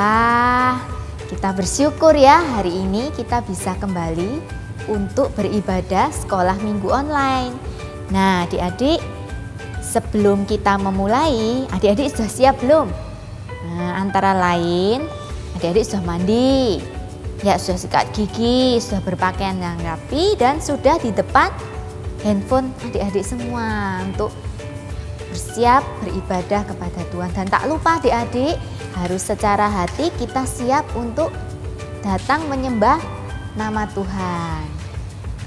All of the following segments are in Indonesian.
Wah, kita bersyukur ya hari ini kita bisa kembali untuk beribadah sekolah minggu online. Nah, adik-adik, sebelum kita memulai, adik-adik sudah siap belum? Nah, antara lain, adik-adik sudah mandi, ya sudah sikat gigi, sudah berpakaian yang rapi, dan sudah di depan handphone adik-adik semua untuk bersiap beribadah kepada Tuhan. Dan tak lupa adik-adik, harus secara hati kita siap untuk datang menyembah nama Tuhan.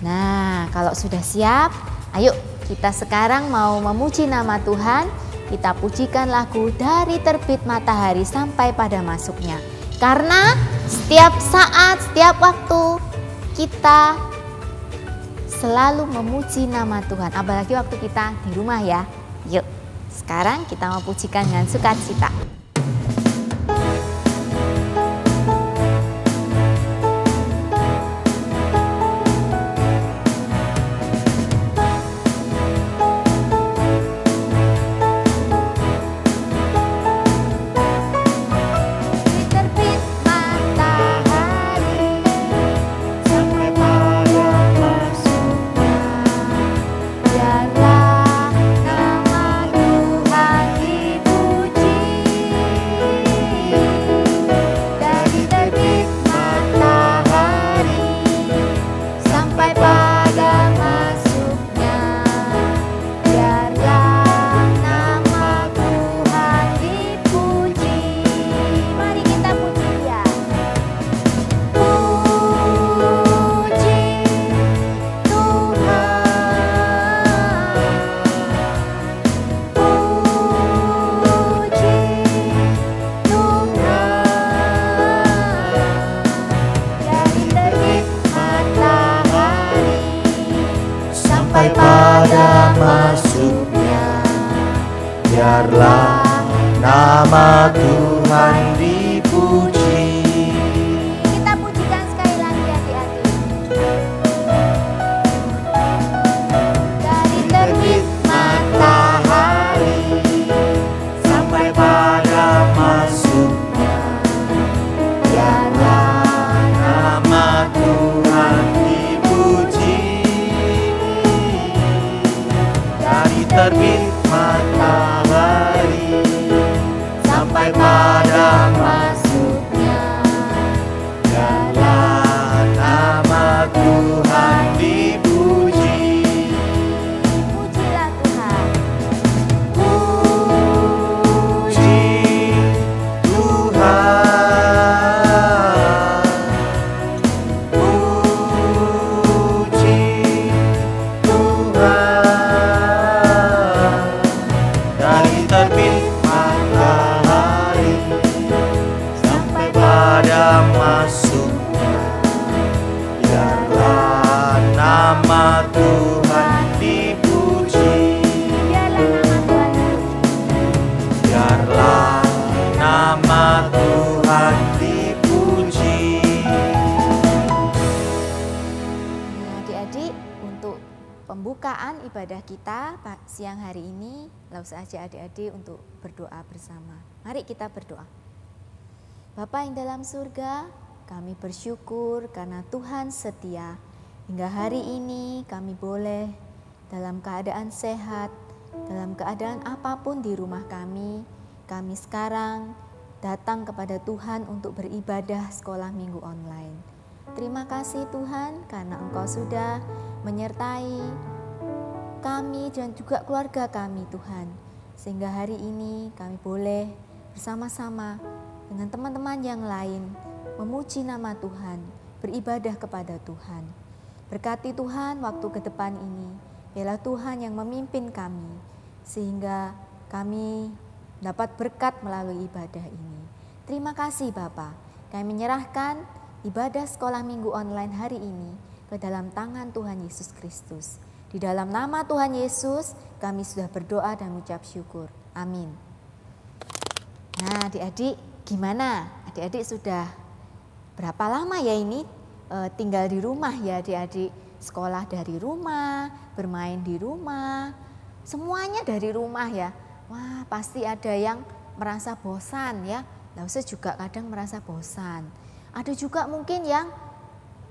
Nah, kalau sudah siap, ayo kita sekarang mau memuji nama Tuhan. Kita pujikan lagu Dari Terbit Matahari Sampai Pada Masuknya. Karena setiap saat, setiap waktu kita selalu memuji nama Tuhan. Apalagi waktu kita di rumah ya. Yuk, sekarang kita mau pujikan dengan sukacita. Sampai pada masuknya, biarlah nama Tuhan dipuji. Kita pujikan sekali lagi adik-adik. Dari terbit Matahari sampai pada masuknya, biarlah nama Tuhan dipuji. Dari terbit matahari sampai pada masuknya, biarlah nama Tuhan dipuji. pujilah Tuhan. Puji Tuhan, puji Tuhan. Dari terbit matahari sampai pada masuknya, biarlah nama Tuhan dipuji. Biarlah nama Tuhan dipuji. Biarlah nama Tuhan dipuji. Nah, adik-adik, untuk pembukaan ibadah kita siang hari ini, langsung saja adik-adik untuk berdoa bersama. Mari kita berdoa. Bapa yang dalam surga, kami bersyukur karena Tuhan setia. Hingga hari ini kami boleh dalam keadaan sehat, dalam keadaan apapun di rumah kami sekarang datang kepada Tuhan untuk beribadah sekolah minggu online. Terima kasih Tuhan karena Engkau sudah menyertai kami dan juga keluarga kami Tuhan. Sehingga hari ini kami boleh bersama-sama dengan teman-teman yang lain memuji nama Tuhan, beribadah kepada Tuhan. Berkati Tuhan waktu ke depan ini, biarlah Tuhan yang memimpin kami, sehingga kami dapat berkat melalui ibadah ini. Terima kasih Bapa, kami menyerahkan ibadah sekolah minggu online hari ini ke dalam tangan Tuhan Yesus Kristus. Di dalam nama Tuhan Yesus, kami sudah berdoa dan mengucap syukur. Amin. Nah adik-adik, gimana? Adik-adik sudah berapa lama ya ini tinggal di rumah ya adik-adik? Sekolah dari rumah, bermain di rumah, semuanya dari rumah ya. Wah, pasti ada yang merasa bosan ya, Lause juga kadang merasa bosan. Ada juga mungkin yang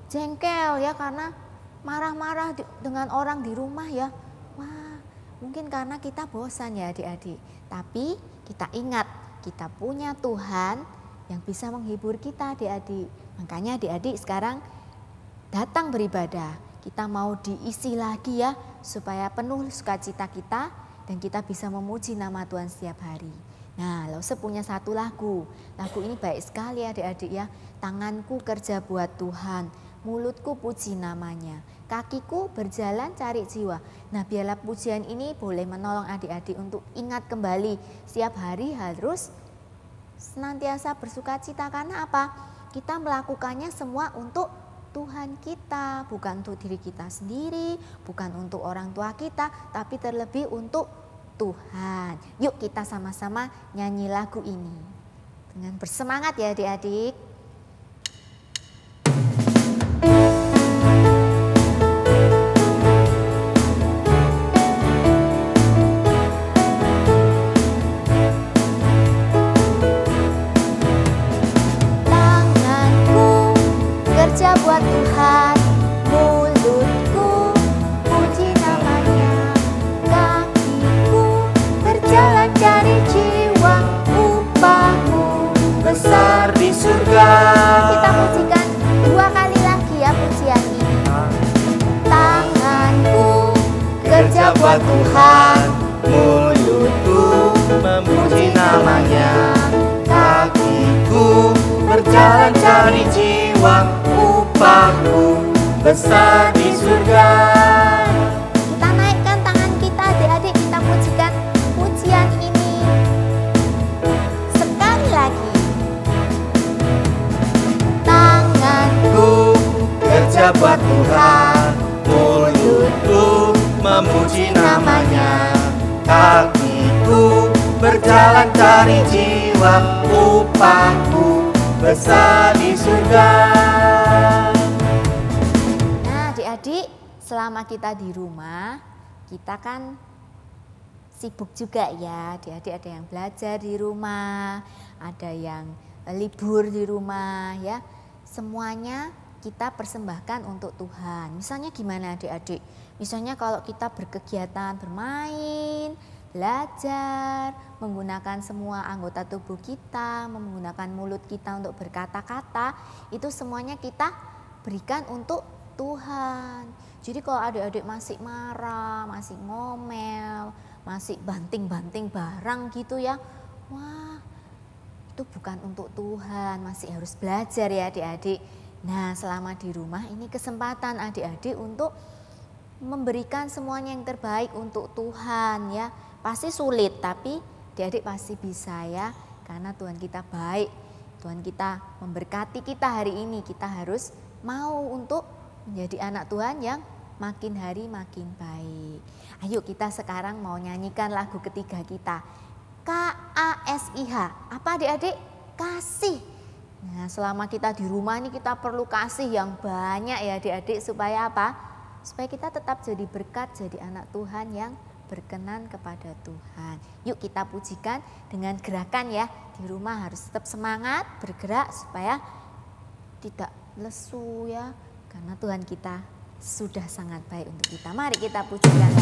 jengkel ya karena marah-marah dengan orang di rumah ya. Wah, mungkin karena kita bosan ya adik-adik. Tapi kita ingat, kita punya Tuhan yang bisa menghibur kita adik-adik. Makanya adik-adik sekarang datang beribadah. Kita mau diisi lagi ya supaya penuh sukacita kita dan kita bisa memuji nama Tuhan setiap hari. Nah, Lause punya satu lagu. Lagu ini baik sekali adik-adik ya. Tanganku kerja buat Tuhan, mulutku puji namanya, kakiku berjalan cari jiwa. Nah, biarlah pujian ini boleh menolong adik-adik untuk ingat kembali setiap hari harus senantiasa bersukacita. Karena apa? Kita melakukannya semua untuk Tuhan kita, bukan untuk diri kita sendiri, bukan untuk orang tua kita, tapi terlebih untuk Tuhan. Yuk kita sama-sama nyanyi lagu ini dengan bersemangat ya adik-adik. Tanganku kerja buat Tuhan, mulutku puji namanya, berjalan cari jiwa, upahmu besar di surga. Kita pujikan 2 kali lagi ya pujian ini. Tanganku kerja buat Tuhan, mulutku memuji namanya, kakiku berjalan cari jiwa, upahku besar di surga. Kita naikkan tangan kita adik-adik, kita pujikan pujian ini sekali lagi. Tanganku Kerja buat Tuhan, mulutku memuji namanya, kakiku berjalan cari jiwa, upahku besar di surga. Nah adik-adik, selama kita di rumah, kita kan sibuk juga ya. Adik-adik ada yang belajar di rumah, ada yang libur di rumah ya. Semuanya kita persembahkan untuk Tuhan. Misalnya gimana adik-adik? Misalnya kalau kita berkegiatan bermain, belajar, menggunakan semua anggota tubuh kita, menggunakan mulut kita untuk berkata-kata, itu semuanya kita berikan untuk Tuhan. Jadi kalau adik-adik masih marah, masih ngomel, masih banting-banting barang gitu ya, wah itu bukan untuk Tuhan, masih harus belajar ya adik-adik. Nah selama di rumah ini kesempatan adik-adik untuk memberikan semuanya yang terbaik untuk Tuhan ya. Pasti sulit tapi adik-adik pasti bisa ya, karena Tuhan kita baik. Tuhan kita memberkati kita hari ini, kita harus mau untuk menjadi anak Tuhan yang makin hari makin baik. Ayo kita sekarang mau nyanyikan lagu ketiga kita, KASIH. Apa adik-adik? Kasih. Nah selama kita di rumah ini kita perlu kasih yang banyak ya adik-adik, supaya apa? Supaya kita tetap jadi berkat, jadi anak Tuhan yang berkenan kepada Tuhan. Yuk kita pujikan dengan gerakan ya. Di rumah harus tetap semangat bergerak supaya tidak lesu ya. Karena Tuhan kita sudah sangat baik untuk kita. Mari kita pujikan.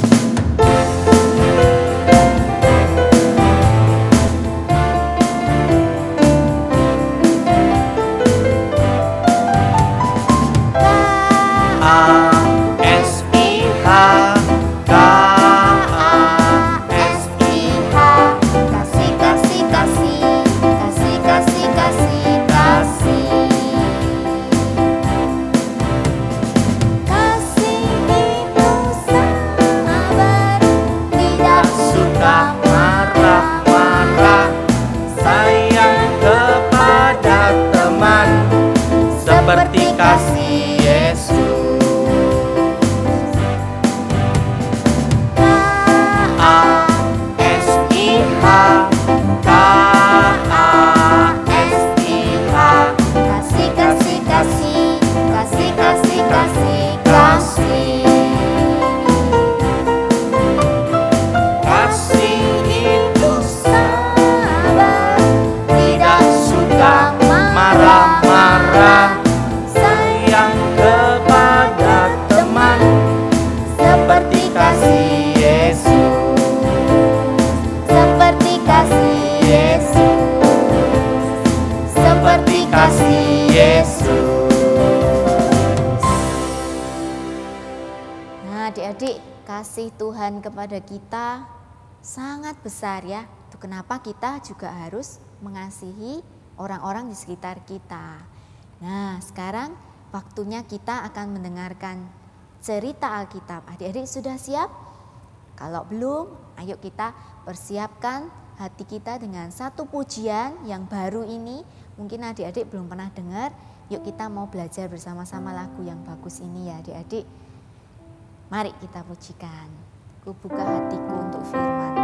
Suka Nah, adik-adik, kasih Tuhan kepada kita sangat besar ya. Itu kenapa kita juga harus mengasihi orang-orang di sekitar kita. Nah, sekarang waktunya kita akan mendengarkan cerita Alkitab. Adik-adik sudah siap? Kalau belum, ayo kita persiapkan hati kita dengan satu pujian yang baru ini. Mungkin adik-adik belum pernah dengar. Yuk kita mau belajar bersama-sama lagu yang bagus ini ya adik-adik. Mari kita pujikan. Ku buka hatiku untuk firman.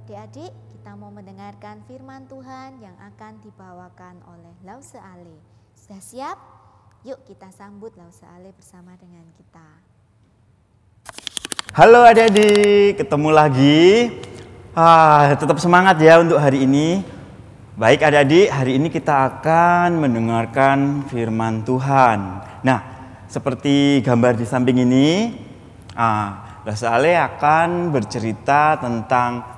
Adik-adik, kita mau mendengarkan firman Tuhan yang akan dibawakan oleh Lause Ale. Sudah siap? Yuk kita sambut Lause Ale bersama dengan kita. Halo adik-adik, ketemu lagi. Tetap semangat ya untuk hari ini. Baik adik-adik, hari ini kita akan mendengarkan firman Tuhan. Nah, seperti gambar di samping ini, Lause Ale akan bercerita tentang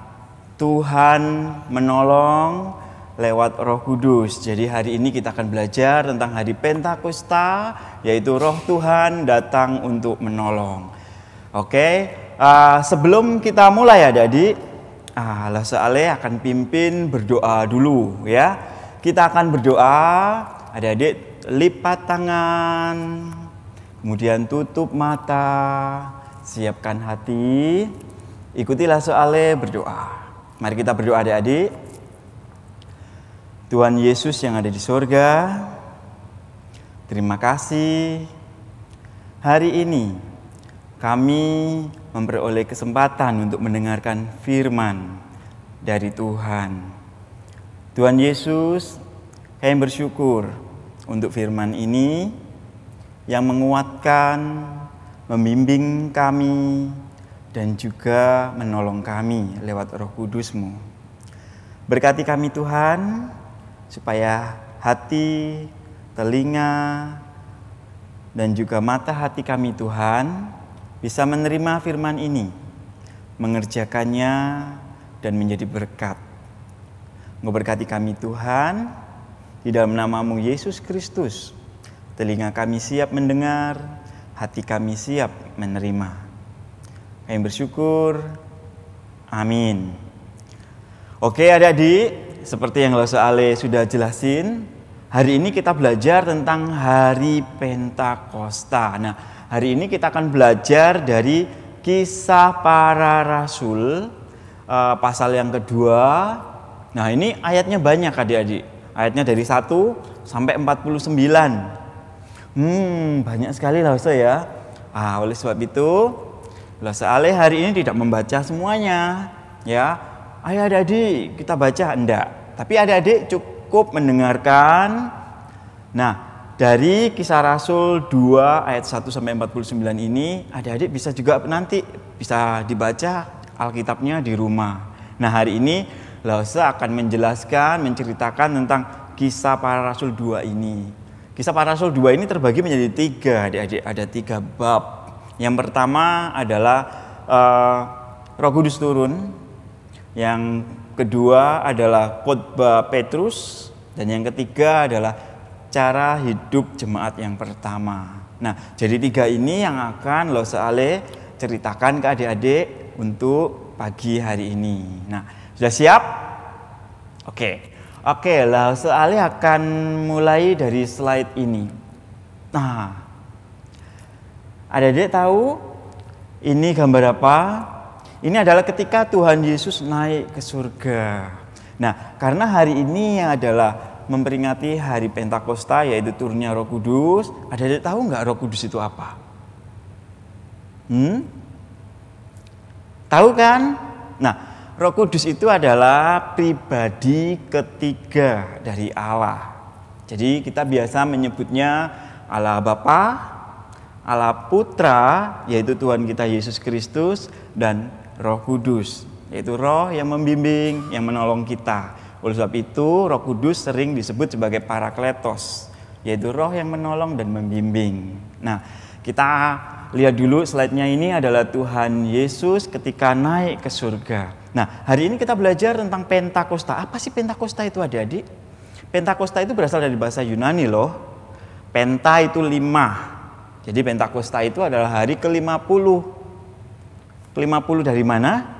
Tuhan menolong lewat Roh Kudus. Jadi hari ini kita akan belajar tentang hari Pentakosta, yaitu Roh Tuhan datang untuk menolong. Oke, sebelum kita mulai adik-adik, Lause Ale akan pimpin berdoa dulu ya. Kita akan berdoa, adik-adik lipat tangan, kemudian tutup mata, siapkan hati, ikuti Lause Ale berdoa. Mari kita berdoa adik-adik. Tuhan Yesus yang ada di sorga, terima kasih. Hari ini kami memperoleh kesempatan untuk mendengarkan firman dari Tuhan. Tuhan Yesus, kami bersyukur untuk firman ini yang menguatkan, membimbing kami, dan juga menolong kami lewat Roh Kudus-Mu. Berkati kami Tuhan, supaya hati, telinga, dan juga mata hati kami Tuhan, bisa menerima firman ini, mengerjakannya, dan menjadi berkat. Engkau berkati kami Tuhan, di dalam nama-Mu Yesus Kristus. Telinga kami siap mendengar, hati kami siap menerima. Kami bersyukur. Amin. Oke adik-adik, seperti yang Lause Ale sudah jelasin, hari ini kita belajar tentang Hari Pentakosta. Nah, hari ini kita akan belajar dari Kisah Para Rasul, pasal yang kedua. Nah, ini ayatnya banyak adik-adik. Ayatnya dari 1 sampai 49. Banyak sekali Lause ya. Oleh sebab itu, Lause Ale hari ini tidak membaca semuanya. Ya, ayo adik-adik kita baca, enggak. Tapi adik-adik cukup mendengarkan. Nah, dari Kisah Rasul 2 ayat 1 sampai 49 ini, adik-adik bisa juga nanti bisa dibaca Alkitabnya di rumah. Nah, hari ini Lause akan menjelaskan, menceritakan tentang Kisah Para Rasul 2 ini. Kisah Para Rasul 2 ini terbagi menjadi 3, adik-adik. Ada 3 bab. Yang pertama adalah Roh Kudus turun. Yang kedua adalah khotbah Petrus. Dan yang ketiga adalah cara hidup jemaat yang pertama. Nah, jadi 3 ini yang akan Lause Ale ceritakan ke adik-adik untuk pagi hari ini. Nah, sudah siap? Oke, Lause Ale akan mulai dari slide ini. Nah, adik-adik tahu ini gambar apa? Ini adalah ketika Tuhan Yesus naik ke surga. Nah, karena hari ini adalah memperingati Hari Pentakosta, yaitu turunnya Roh Kudus. Adik-adik tahu nggak Roh Kudus itu apa? Tahu kan? Nah, Roh Kudus itu adalah pribadi ketiga dari Allah. Jadi kita biasa menyebutnya Allah Bapa, Allah Putra, yaitu Tuhan kita Yesus Kristus, dan Roh Kudus, yaitu Roh yang membimbing, yang menolong kita. Oleh sebab itu, Roh Kudus sering disebut sebagai Parakletos, yaitu Roh yang menolong dan membimbing. Nah, kita lihat dulu slide-nya. Ini adalah Tuhan Yesus ketika naik ke surga. Nah, hari ini kita belajar tentang Pentakosta. Apa sih Pentakosta itu adik-adik? Pentakosta itu berasal dari bahasa Yunani loh. Penta itu 5. Jadi Pentakosta itu adalah hari ke-50. Ke-50 dari mana?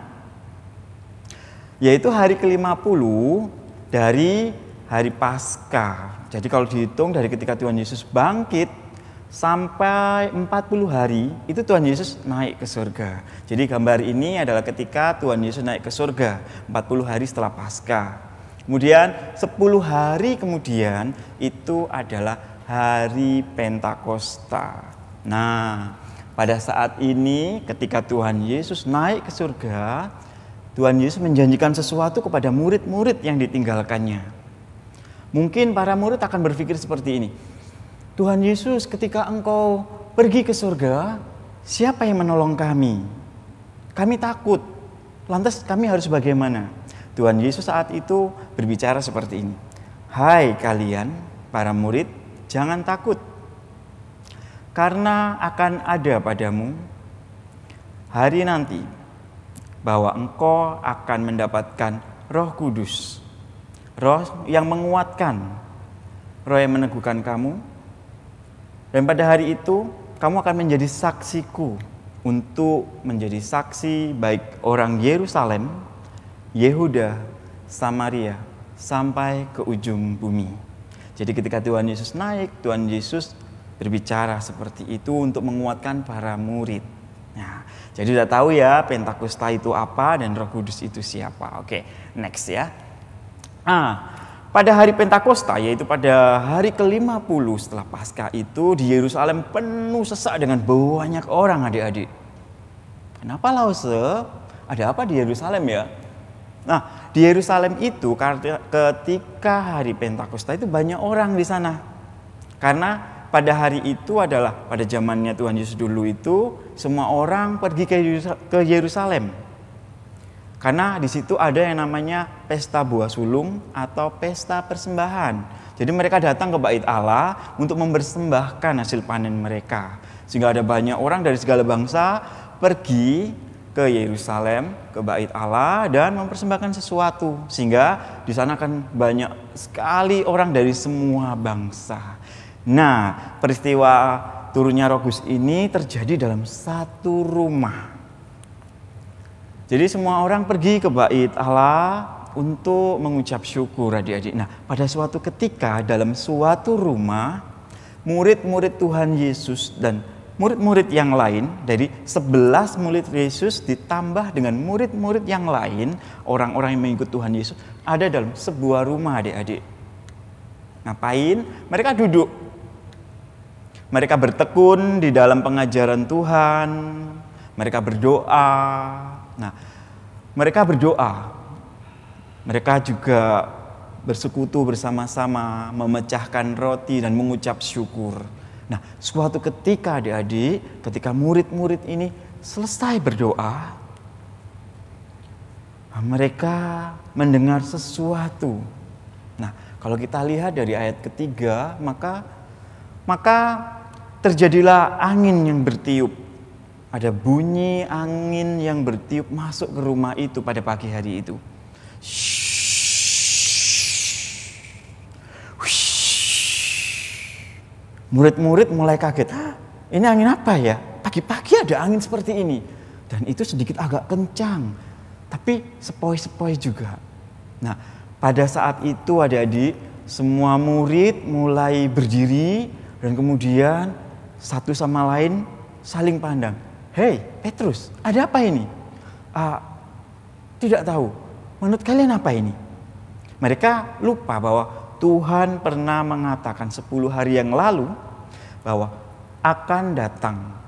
Yaitu hari ke-50 dari hari Paskah. Jadi kalau dihitung dari ketika Tuhan Yesus bangkit sampai 40 hari, itu Tuhan Yesus naik ke surga. Jadi gambar ini adalah ketika Tuhan Yesus naik ke surga, 40 hari setelah Paskah. Kemudian 10 hari kemudian itu adalah hari Pentakosta. Nah, pada saat ini ketika Tuhan Yesus naik ke surga, Tuhan Yesus menjanjikan sesuatu kepada murid-murid yang ditinggalkannya. Mungkin para murid akan berpikir seperti ini. Tuhan Yesus, ketika Engkau pergi ke surga, siapa yang menolong kami? Kami takut. Lantas kami harus bagaimana? Tuhan Yesus saat itu berbicara seperti ini. Hai kalian, para murid, jangan takut. Karena akan ada padamu hari nanti bahwa engkau akan mendapatkan Roh Kudus. Roh yang menguatkan, Roh yang meneguhkan kamu. Dan pada hari itu, kamu akan menjadi saksiku untuk menjadi saksi baik orang Yerusalem, Yehuda, Samaria, sampai ke ujung bumi. Jadi ketika Tuhan Yesus naik, Tuhan Yesus berbicara seperti itu untuk menguatkan para murid. Nah, jadi udah tahu ya Pentakosta itu apa dan Roh Kudus itu siapa. Oke, next ya. Pada hari Pentakosta, yaitu pada hari ke-50 setelah Paskah itu, di Yerusalem penuh sesak dengan banyak orang adik-adik. Kenapa Lause? Ada apa di Yerusalem ya? Nah, di Yerusalem itu ketika hari Pentakosta itu banyak orang di sana. Karena pada hari itu adalah pada zamannya Tuhan Yesus dulu itu semua orang pergi ke Yerusalem. Karena di situ ada yang namanya pesta buah sulung atau pesta persembahan. Jadi mereka datang ke bait Allah untuk mempersembahkan hasil panen mereka. Sehingga ada banyak orang dari segala bangsa pergi ke Yerusalem, ke bait Allah dan mempersembahkan sesuatu. Sehingga di sana akan banyak sekali orang dari semua bangsa. Nah, peristiwa turunnya Roh Kudus ini terjadi dalam satu rumah. Jadi semua orang pergi ke bait Allah untuk mengucap syukur, adik-adik. Nah, pada suatu ketika dalam suatu rumah, murid-murid Tuhan Yesus dan murid-murid yang lain, dari 11 murid Yesus ditambah dengan murid-murid yang lain, orang-orang yang mengikut Tuhan Yesus, ada dalam sebuah rumah, adik-adik. Ngapain? Mereka duduk. Mereka bertekun di dalam pengajaran Tuhan. Mereka berdoa. Nah, mereka berdoa. Mereka juga bersekutu bersama-sama, memecahkan roti dan mengucap syukur. Nah, suatu ketika adik-adik, ketika murid-murid ini selesai berdoa, mereka mendengar sesuatu. Nah, kalau kita lihat dari ayat ketiga, maka terjadilah angin yang bertiup. Ada bunyi angin yang bertiup masuk ke rumah itu pada pagi hari itu. Murid-murid mulai kaget. Ini angin apa ya? Pagi-pagi ada angin seperti ini. Dan itu sedikit agak kencang. Tapi sepoi-sepoi juga. Nah, pada saat itu adik-adik, semua murid mulai berdiri. Dan kemudian satu sama lain saling pandang. Hei Petrus, ada apa ini? Tidak tahu. Menurut kalian apa ini? Mereka lupa bahwa Tuhan pernah mengatakan 10 hari yang lalu bahwa akan datang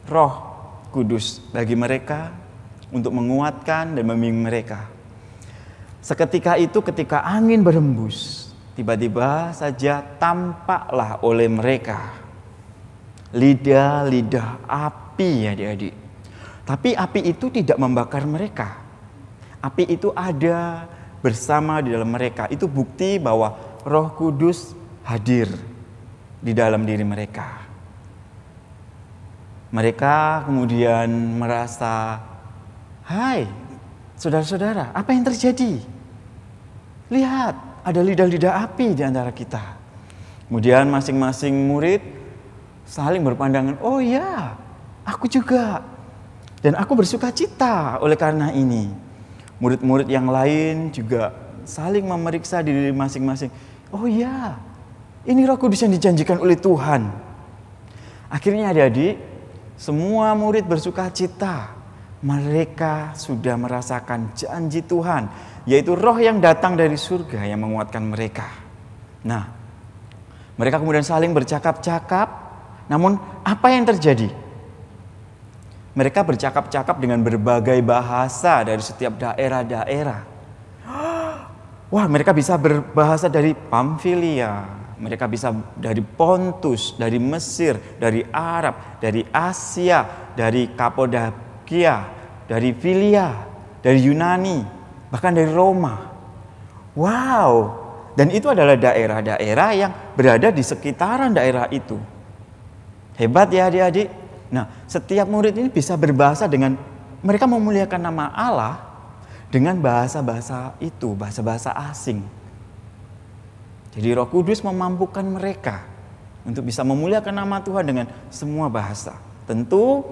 Roh Kudus bagi mereka untuk menguatkan dan membimbing mereka. Seketika itu ketika angin berhembus, tiba-tiba saja tampaklah oleh mereka lidah-lidah api, adik-adik. Tapi api itu tidak membakar mereka. Api itu ada bersama di dalam mereka. Itu bukti bahwa Roh Kudus hadir di dalam diri mereka. Mereka kemudian merasa, hai saudara-saudara, apa yang terjadi? Lihat, ada lidah-lidah api di antara kita. Kemudian masing-masing murid saling berpandangan, oh ya, aku juga. Dan aku bersuka cita oleh karena ini. Murid-murid yang lain juga saling memeriksa diri masing-masing. Oh ya, ini Roh Kudus yang dijanjikan oleh Tuhan. Akhirnya adik-adik, semua murid bersuka cita. Mereka sudah merasakan janji Tuhan, yaitu Roh yang datang dari surga yang menguatkan mereka. Nah, mereka kemudian saling bercakap-cakap. Namun apa yang terjadi? Mereka bercakap-cakap dengan berbagai bahasa dari setiap daerah-daerah. Wah, mereka bisa berbahasa dari Pamfilia, mereka bisa dari Pontus, dari Mesir, dari Arab, dari Asia, dari Kapodakia, dari Filia, dari Yunani, bahkan dari Roma. Wow, dan itu adalah daerah-daerah yang berada di sekitaran daerah itu. Hebat ya adik-adik. Nah, setiap murid ini bisa berbahasa dengan, mereka memuliakan nama Allah dengan bahasa-bahasa itu, bahasa-bahasa asing. Jadi Roh Kudus memampukan mereka untuk bisa memuliakan nama Tuhan dengan semua bahasa. Tentu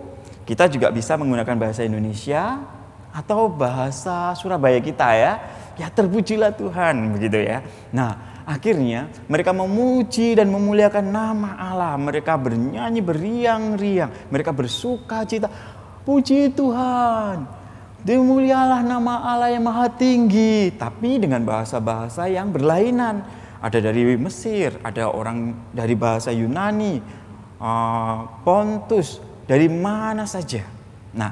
kita juga bisa menggunakan bahasa Indonesia atau bahasa Surabaya kita ya. Ya terpujilah Tuhan, begitu ya. Nah, akhirnya mereka memuji dan memuliakan nama Allah. Mereka bernyanyi beriang-riang, mereka bersuka cita. Puji Tuhan. Dimulialah nama Allah yang maha tinggi, tapi dengan bahasa-bahasa yang berlainan. Ada dari Mesir, ada orang dari bahasa Yunani, Pontus, dari mana saja. Nah,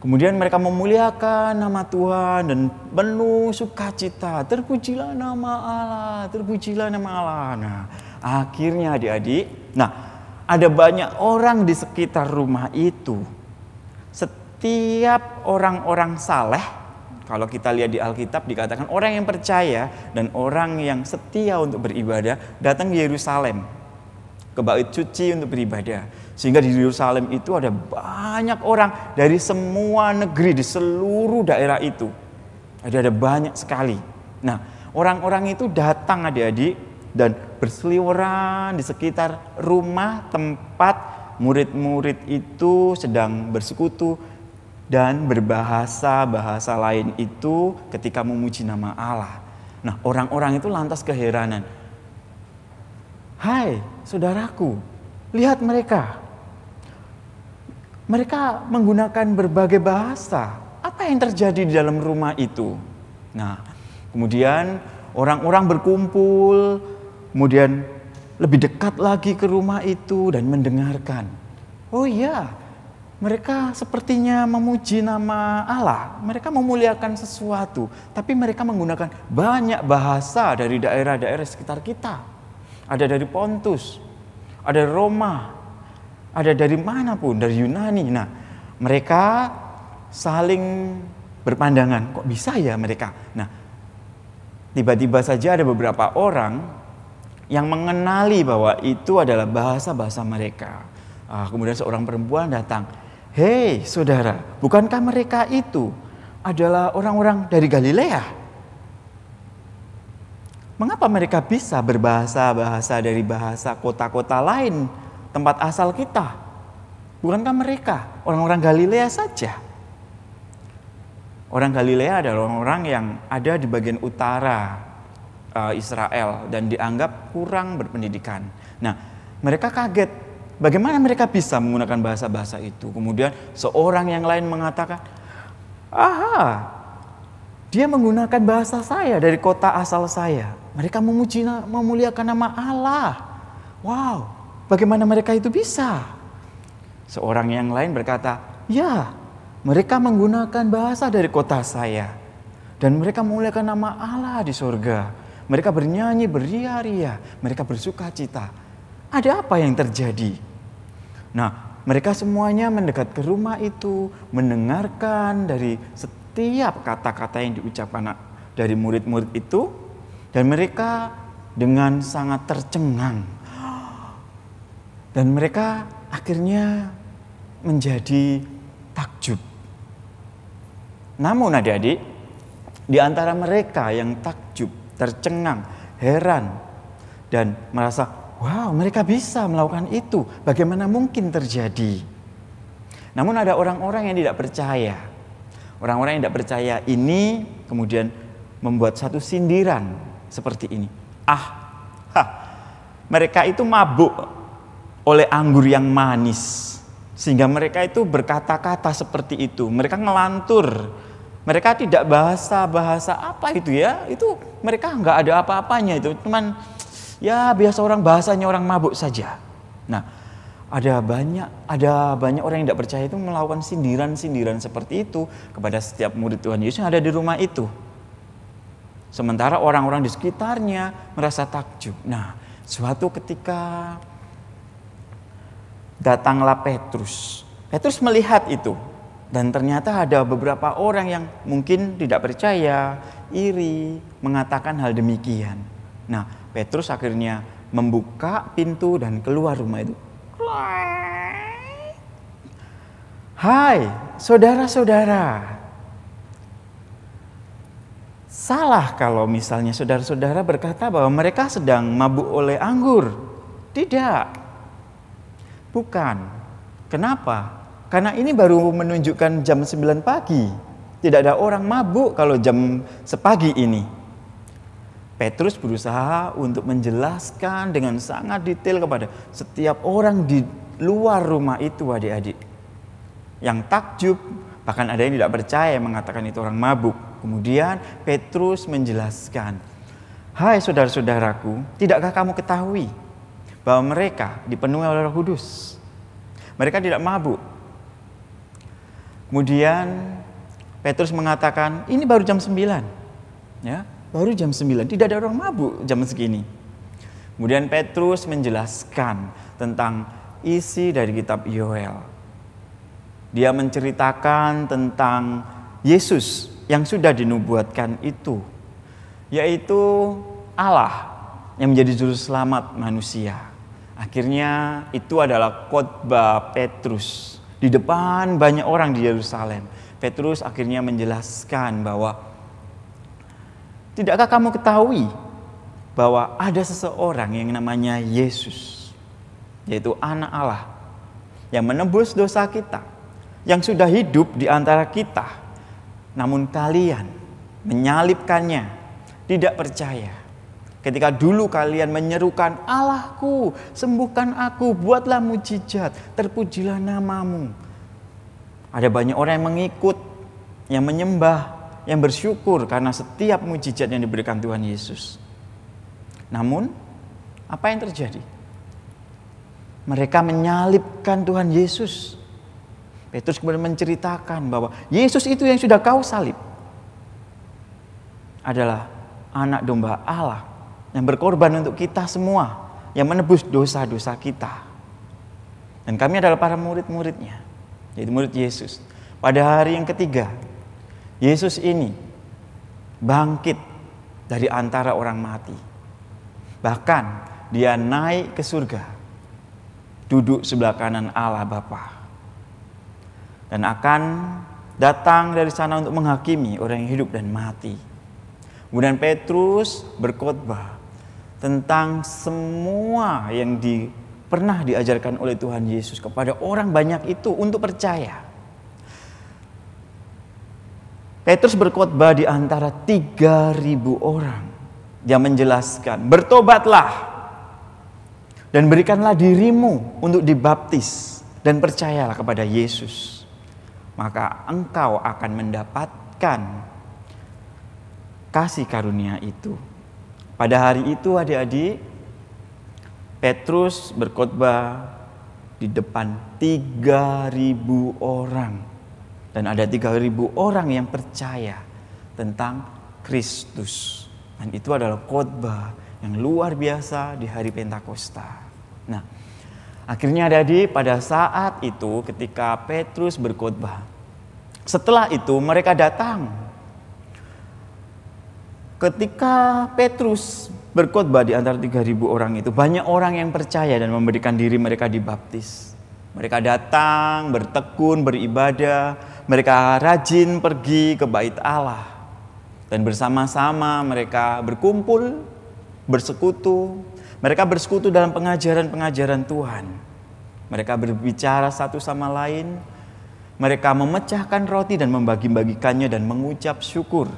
kemudian mereka memuliakan nama Tuhan dan penuh sukacita. Terpujilah nama Allah, terpujilah nama Allah. Nah, akhirnya adik-adik, ada banyak orang di sekitar rumah itu. Setiap orang-orang saleh Kalau kita lihat di Alkitab dikatakan orang yang percaya dan orang yang setia untuk beribadah datang ke Yerusalem, ke bait suci untuk beribadah. Sehingga di Yerusalem itu ada banyak orang dari semua negeri di seluruh daerah itu. Ada banyak sekali. Nah, orang-orang itu datang adik-adik dan berseliweran di sekitar rumah tempat murid-murid itu sedang bersekutu dan berbahasa-bahasa lain itu ketika memuji nama Allah. Nah, orang-orang itu lantas keheranan. Hai, saudaraku, lihat mereka. Mereka menggunakan berbagai bahasa. Apa yang terjadi di dalam rumah itu? Nah, kemudian orang-orang berkumpul, kemudian lebih dekat lagi ke rumah itu dan mendengarkan. Oh iya, mereka sepertinya memuji nama Allah. Mereka memuliakan sesuatu, tapi mereka menggunakan banyak bahasa dari daerah-daerah sekitar kita. Ada dari Pontus, ada Roma, ada dari manapun, dari Yunani. Nah, mereka saling berpandangan, kok bisa ya mereka? Nah, tiba-tiba saja ada beberapa orang yang mengenali bahwa itu adalah bahasa-bahasa mereka. Kemudian seorang perempuan datang, hei saudara, bukankah mereka itu adalah orang-orang dari Galilea? Mengapa mereka bisa berbahasa-bahasa dari bahasa kota-kota lain, tempat asal kita? Bukankah mereka orang-orang Galilea saja? Orang Galilea adalah orang-orang yang ada di bagian utara Israel dan dianggap kurang berpendidikan. Nah, mereka kaget. Bagaimana mereka bisa menggunakan bahasa-bahasa itu? Kemudian seorang yang lain mengatakan, aha, dia menggunakan bahasa saya dari kota asal saya. Mereka memuliakan nama Allah. Wow, bagaimana mereka itu bisa? Seorang yang lain berkata, ya, mereka menggunakan bahasa dari kota saya. Dan mereka memuliakan nama Allah di surga. Mereka bernyanyi, beria-ria. Mereka bersuka cita. Ada apa yang terjadi? Nah, mereka semuanya mendekat ke rumah itu. Mendengarkan dari setiap kata-kata yang diucapkan dari murid-murid itu. Dan mereka dengan sangat tercengang. Dan mereka akhirnya menjadi takjub. Namun adik-adik, di antara mereka yang takjub, tercengang, heran, dan merasa, wow, mereka bisa melakukan itu. Bagaimana mungkin terjadi? Namun ada orang-orang yang tidak percaya. Orang-orang yang tidak percaya ini kemudian membuat satu sindiran seperti ini. Mereka itu mabuk oleh anggur yang manis. Sehingga mereka itu berkata-kata seperti itu. Mereka ngelantur. Mereka tidak bahasa apa itu ya. Itu mereka nggak ada apa-apanya itu. Cuman ya biasa orang bahasanya orang mabuk saja. Nah, ada banyak orang yang tidak percaya itu melakukan sindiran-sindiran seperti itu kepada setiap murid Tuhan Yesus yang ada di rumah itu. Sementara orang-orang di sekitarnya merasa takjub. Nah, suatu ketika datanglah Petrus. Petrus melihat itu. Dan ternyata ada beberapa orang yang mungkin tidak percaya, iri, mengatakan hal demikian. Nah, Petrus akhirnya membuka pintu dan keluar rumah itu. Hai, saudara-saudara. Salah kalau misalnya saudara-saudara berkata bahwa mereka sedang mabuk oleh anggur. Tidak. Bukan. Kenapa? Karena ini baru menunjukkan jam 9 pagi. Tidak ada orang mabuk kalau jam sepagi ini. Petrus berusaha untuk menjelaskan dengan sangat detail kepada setiap orang di luar rumah itu adik-adik. Yang takjub, bahkan ada yang tidak percaya mengatakan itu orang mabuk. Kemudian Petrus menjelaskan, hai saudara-saudaraku, tidakkah kamu ketahui bahwa mereka dipenuhi oleh Roh Kudus? Mereka tidak mabuk. Kemudian Petrus mengatakan, ini baru jam 9. Ya, baru jam 9, tidak ada orang mabuk jam segini. Kemudian Petrus menjelaskan tentang isi dari kitab Yoel. Dia menceritakan tentang Yesus yang sudah dinubuatkan itu, yaitu Allah yang menjadi juru selamat manusia. Akhirnya itu adalah khotbah Petrus di depan banyak orang di Yerusalem. Petrus akhirnya menjelaskan bahwa, tidakkah kamu ketahui bahwa ada seseorang yang namanya Yesus, yaitu anak Allah yang menebus dosa kita, yang sudah hidup di antara kita. Namun kalian menyalibkannya, tidak percaya. Ketika dulu kalian menyerukan, Allahku, sembuhkan aku, buatlah mujizat, terpujilah namamu. Ada banyak orang yang mengikut, yang menyembah, yang bersyukur karena setiap mujizat yang diberikan Tuhan Yesus. Namun, apa yang terjadi? Mereka menyalibkan Tuhan Yesus. Petrus kemudian menceritakan bahwa Yesus itu yang sudah kau salib adalah anak domba Allah yang berkorban untuk kita semua, yang menebus dosa-dosa kita. Dan kami adalah para murid-muridnya, yaitu murid Yesus. Pada hari yang ketiga, Yesus ini bangkit dari antara orang mati. Bahkan dia naik ke surga, duduk sebelah kanan Allah Bapa, dan akan datang dari sana untuk menghakimi orang yang hidup dan mati. Kemudian Petrus berkhotbah tentang semua yang pernah diajarkan oleh Tuhan Yesus kepada orang banyak itu untuk percaya. Petrus berkhotbah di antara 3.000 orang. Dia menjelaskan, bertobatlah dan berikanlah dirimu untuk dibaptis dan percayalah kepada Yesus. Maka engkau akan mendapatkan kasih karunia itu. Pada hari itu adik-adik, Petrus berkhotbah di depan 3.000 orang. Dan ada 3.000 orang yang percaya tentang Kristus. Dan itu adalah khotbah yang luar biasa di hari Pentakosta. Nah, akhirnya adik-adik, pada saat itu ketika Petrus berkhotbah, setelah itu mereka datang. Ketika Petrus berkhotbah di antara 3.000 orang itu, banyak orang yang percaya dan memberikan diri mereka dibaptis. Mereka datang, bertekun, beribadah, mereka rajin pergi ke bait Allah. Dan bersama-sama mereka berkumpul, bersekutu. Mereka bersekutu dalam pengajaran-pengajaran Tuhan. Mereka berbicara satu sama lain. Mereka memecahkan roti dan membagi-bagikannya dan mengucap syukur.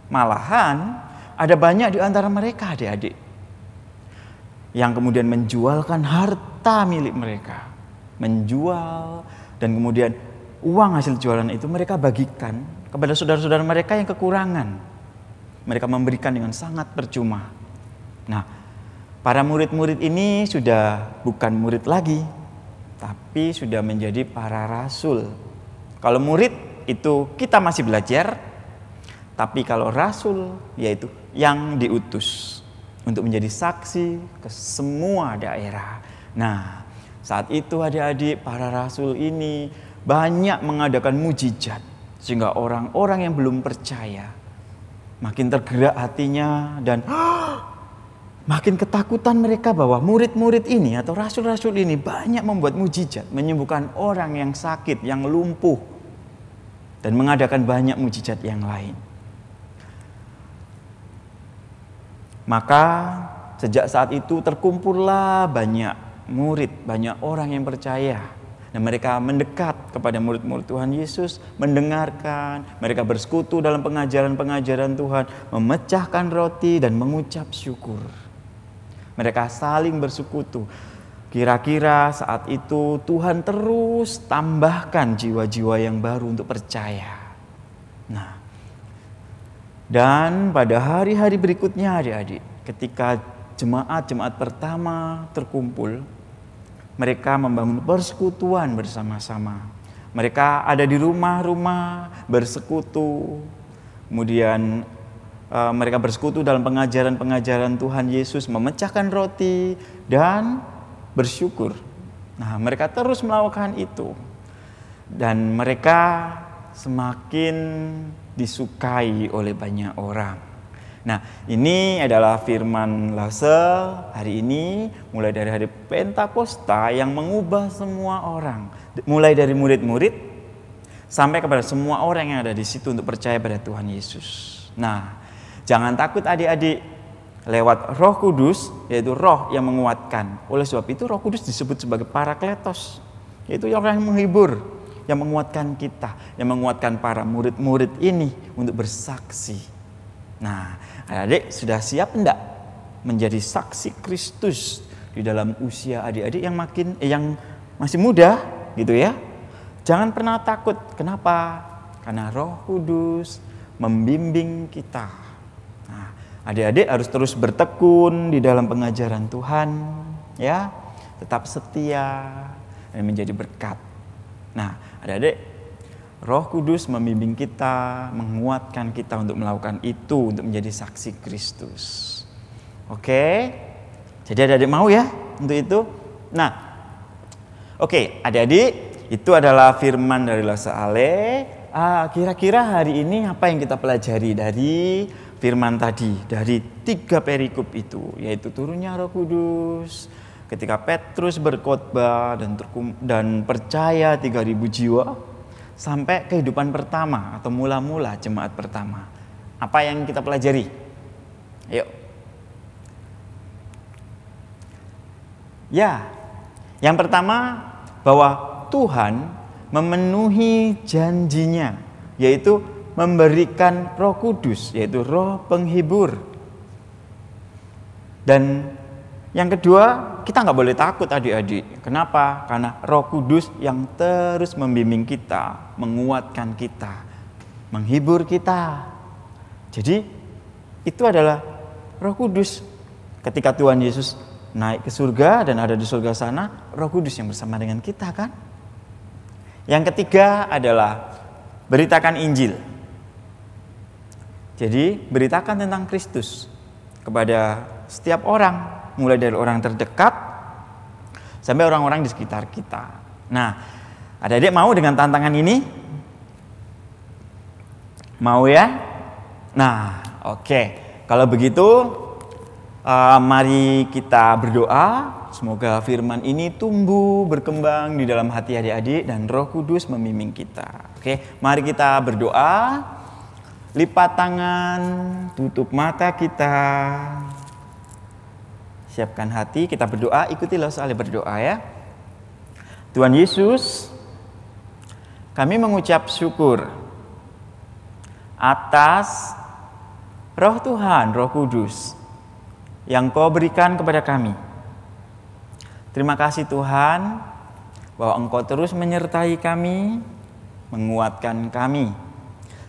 Malahan ada banyak di antara mereka adik-adik yang kemudian menjualkan harta milik mereka. Menjual dan kemudian uang hasil jualan itu mereka bagikan kepada saudara-saudara mereka yang kekurangan. Mereka memberikan dengan sangat percuma. Nah, para murid-murid ini sudah bukan murid lagi, tapi sudah menjadi para rasul. Kalau murid itu kita masih belajar, tapi kalau rasul yaitu yang diutus untuk menjadi saksi ke semua daerah. Nah, saat itu adik-adik, para rasul ini banyak mengadakan mujizat sehingga orang-orang yang belum percaya makin tergerak hatinya dan makin ketakutan mereka bahwa murid-murid ini atau rasul-rasul ini banyak membuat mujizat, menyembuhkan orang yang sakit, yang lumpuh, dan mengadakan banyak mujizat yang lain. Maka sejak saat itu terkumpullah banyak murid, banyak orang yang percaya. Dan mereka mendekat kepada murid-murid Tuhan Yesus, mendengarkan, mereka bersekutu dalam pengajaran-pengajaran Tuhan, memecahkan roti dan mengucap syukur. Mereka saling bersekutu. Kira-kira saat itu Tuhan terus tambahkan jiwa-jiwa yang baru untuk percaya. Nah, dan pada hari-hari berikutnya adik-adik, ketika jemaat pertama terkumpul, mereka membangun persekutuan bersama-sama. Mereka ada di rumah-rumah bersekutu. Kemudian mereka bersekutu dalam pengajaran-pengajaran Tuhan Yesus, memecahkan roti dan bersyukur. Nah, mereka terus melakukan itu. Dan mereka semakin disukai oleh banyak orang. Nah, ini adalah firman Lause hari ini, mulai dari hari Pentakosta yang mengubah semua orang, mulai dari murid-murid sampai kepada semua orang yang ada di situ untuk percaya pada Tuhan Yesus. Nah, jangan takut adik-adik, lewat Roh Kudus, yaitu Roh yang menguatkan. Oleh sebab itu Roh Kudus disebut sebagai Parakletos, yaitu orang yang menghibur, yang menguatkan kita, yang menguatkan para murid-murid ini untuk bersaksi. Nah, adik-adik sudah siap enggak menjadi saksi Kristus di dalam usia adik-adik yang masih muda gitu ya? Jangan pernah takut. Kenapa? Karena Roh Kudus membimbing kita. Nah, adik-adik harus terus bertekun di dalam pengajaran Tuhan, ya, tetap setia dan menjadi berkat. Nah, adik-adik, Roh Kudus membimbing kita, menguatkan kita untuk melakukan itu, untuk menjadi saksi Kristus. Oke, jadi adik-adik mau ya untuk itu? Nah, oke, adik-adik, itu adalah firman dari Lause Ale. Kira-kira hari ini apa yang kita pelajari dari firman tadi, dari 3 perikop itu, yaitu turunnya Roh Kudus, ketika Petrus berkhotbah dan percaya 3.000 jiwa, sampai kehidupan pertama atau mula-mula jemaat pertama. Apa yang kita pelajari? Ayo. Ya, yang pertama bahwa Tuhan memenuhi janjinya, yaitu memberikan Roh Kudus, yaitu Roh penghibur. Dan yang kedua, kita nggak boleh takut adik-adik. Kenapa? Karena Roh Kudus yang terus membimbing kita, menguatkan kita, menghibur kita. Jadi itu adalah Roh Kudus. Ketika Tuhan Yesus naik ke surga dan ada di surga sana, Roh Kudus yang bersama dengan kita kan. Yang ketiga adalah beritakan Injil. Jadi beritakan tentang Kristus kepada setiap orang, mulai dari orang terdekat sampai orang-orang di sekitar kita. Nah, adik-adik mau dengan tantangan ini? Mau ya? Nah, oke. Kalau begitu, mari kita berdoa. Semoga firman ini tumbuh, berkembang di dalam hati adik-adik dan Roh Kudus membimbing kita. Oke, mari kita berdoa. Lipat tangan, tutup mata kita. Siapkan hati, kita berdoa. Ikutilah soalnya berdoa ya. Tuhan Yesus, kami mengucap syukur atas Roh Tuhan, Roh Kudus yang Kau berikan kepada kami. Terima kasih Tuhan bahwa Engkau terus menyertai kami, menguatkan kami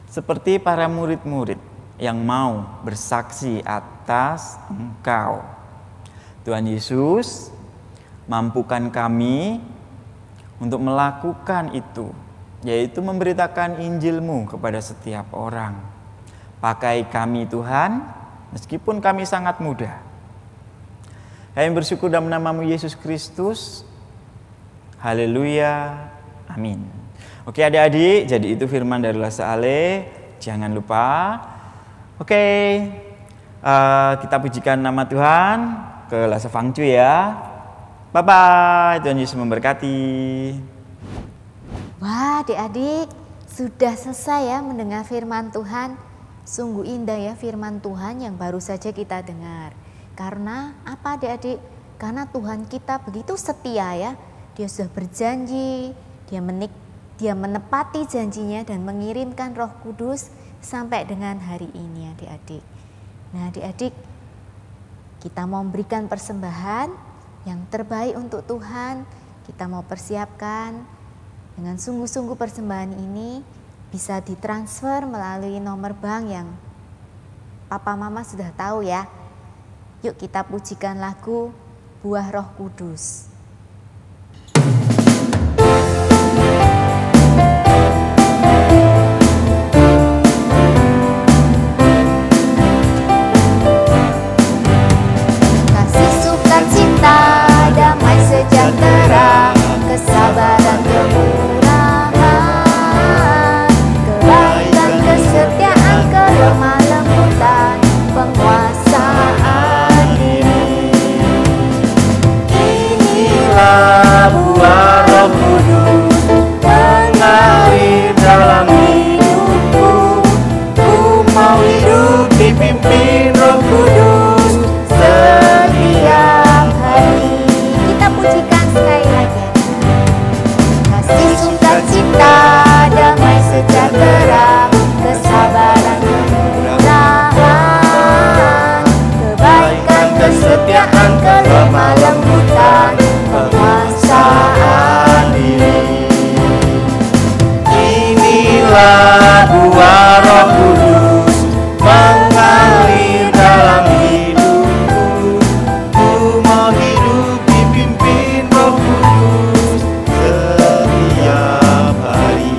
seperti para murid-murid yang mau bersaksi atas Engkau. Tuhan Yesus, mampukan kami untuk melakukan itu, yaitu memberitakan Injil-Mu kepada setiap orang. Pakai kami Tuhan, meskipun kami sangat muda. Kami bersyukur dalam nama-Mu Yesus Kristus. Haleluya. Amin. Oke adik-adik, jadi itu firman dari Lause Ale. Jangan lupa. Oke, kita pujikan nama Tuhan ke Lause Fang Cui ya. Bye-bye. Tuhan Yesus memberkati. Wah adik-adik, sudah selesai ya mendengar firman Tuhan. Sungguh indah ya firman Tuhan yang baru saja kita dengar. Karena apa adik-adik? Karena Tuhan kita begitu setia ya. Dia sudah berjanji, dia menepati janjinya dan mengirimkan Roh Kudus sampai dengan hari ini adik-adik. Nah adik-adik, kita mau memberikan persembahan yang terbaik untuk Tuhan. Kita mau persiapkan dengan sungguh-sungguh persembahan ini bisa ditransfer melalui nomor bank yang Papa Mama sudah tahu ya. Yuk kita pujikan lagu Buah Roh Kudus. Kasih, sukacita, damai sejahtera, kesabaran, kemurahan, Inilah buah Roh Kudus mengalir dalam hidupku. Ku mau hidup dipimpin Roh Kudus setiap hari.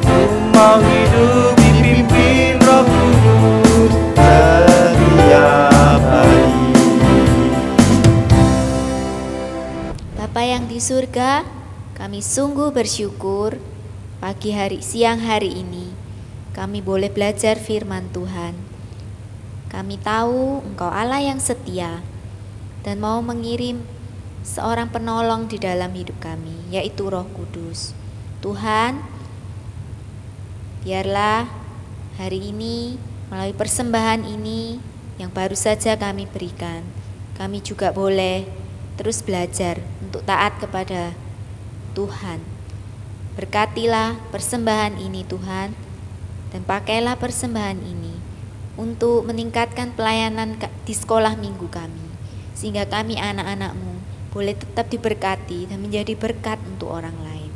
Ku mau hidup dipimpin Roh Kudus setiap hari. Bapa yang di surga, kami sungguh bersyukur pagi hari, siang hari ini kami boleh belajar firman Tuhan. Kami tahu Engkau Allah yang setia dan mau mengirim seorang penolong di dalam hidup kami, yaitu Roh Kudus. Tuhan, biarlah hari ini melalui persembahan ini yang baru saja kami berikan, kami juga boleh terus belajar untuk taat kepada Tuhan. Berkatilah persembahan ini Tuhan, dan pakailah persembahan ini untuk meningkatkan pelayanan di sekolah minggu kami, sehingga kami anak-anak-Mu boleh tetap diberkati dan menjadi berkat untuk orang lain.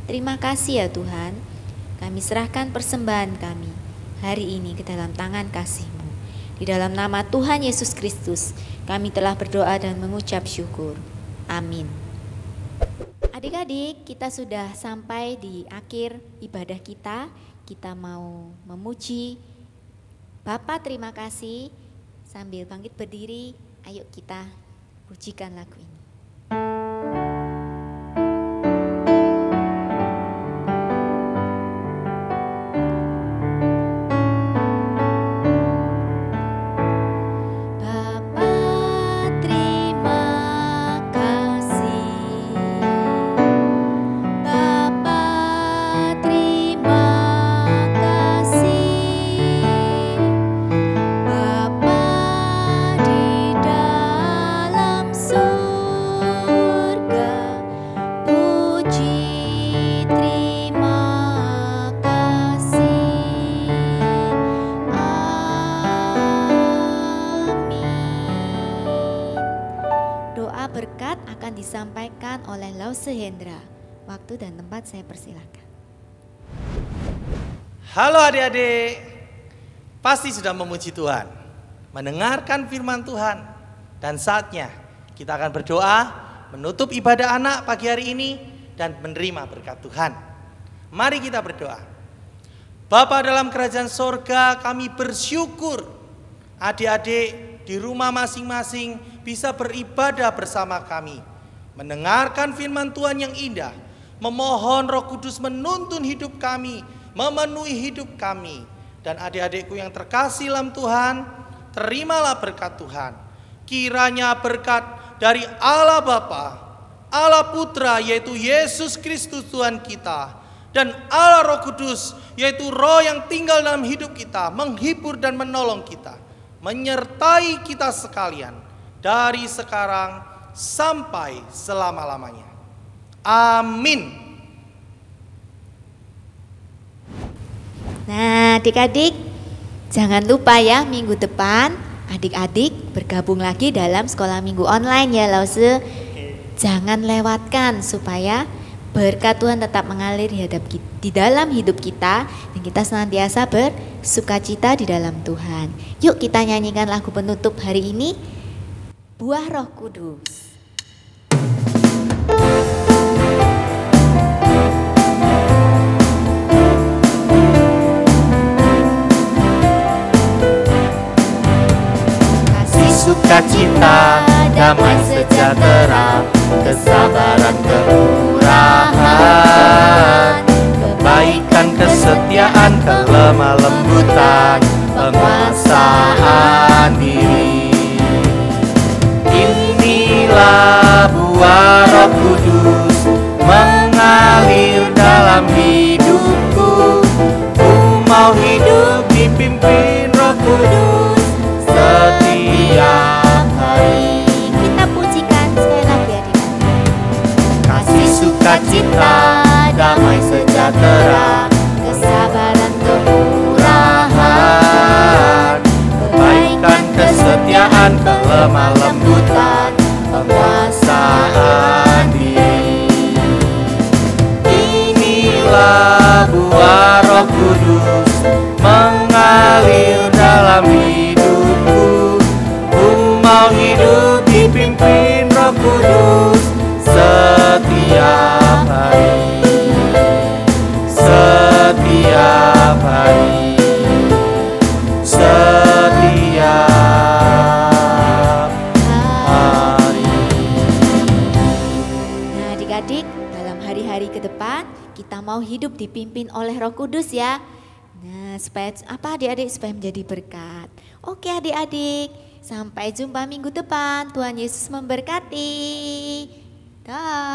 Terima kasih ya Tuhan, kami serahkan persembahan kami hari ini ke dalam tangan kasih-Mu. Di dalam nama Tuhan Yesus Kristus kami telah berdoa dan mengucap syukur. Amin. Adik-adik, kita sudah sampai di akhir ibadah kita. Kita mau memuji Bapa, terima kasih. Sambil bangkit berdiri, ayo kita pujikan lagu ini. Disampaikan oleh Lause Hendra. Waktu dan tempat saya persilakan. Halo adik-adik, pasti sudah memuji Tuhan, mendengarkan firman Tuhan, dan saatnya kita akan berdoa menutup ibadah anak pagi hari ini dan menerima berkat Tuhan. Mari kita berdoa. Bapa dalam kerajaan sorga, kami bersyukur adik-adik di rumah masing-masing bisa beribadah bersama kami, mendengarkan firman Tuhan yang indah, memohon Roh Kudus menuntun hidup kami, memenuhi hidup kami. Dan adik-adikku yang terkasih dalam Tuhan, terimalah berkat Tuhan. Kiranya berkat dari Allah Bapa, Allah Putra yaitu Yesus Kristus Tuhan kita, dan Allah Roh Kudus yaitu Roh yang tinggal dalam hidup kita, menghibur dan menolong kita, menyertai kita sekalian dari sekarang sampai selama-lamanya. Amin. Nah, adik-adik, jangan lupa ya minggu depan adik-adik bergabung lagi dalam sekolah minggu online ya Lause. Jangan lewatkan supaya berkat Tuhan tetap mengalir di dalam hidup kita dan kita senantiasa bersukacita di dalam Tuhan. Yuk kita nyanyikan lagu penutup hari ini, Buah Roh Kudus. Kasih, sukacita, damai sejahtera, kesabaran, kemurahan, kebaikan, kesetiaan, kelemah lembutan, penguasaan diri. Inilah buah Roh Kudus mengalir dalam hidupku. Ku mau hidup dipimpin Roh Kudus setiap hari. Kita pujikan sekali lagi adik-adik. Kasih, sukacita, damai sejahtera, Kesabaran, kemurahan, kebaikan, kesetiaan, kelemah lembutan, penguasaan diri. Inilah dalam hidupku. Ku mau hidup dipimpin Roh Kudus setiap hari, setiap hari, setiap hari. Nah, adik-adik, dalam hari-hari ke depan kita mau hidup dipimpin oleh Roh Kudus ya. Nah, supaya apa adik-adik? Supaya menjadi berkat. Oke adik-adik, sampai jumpa minggu depan. Tuhan Yesus memberkati. Dah.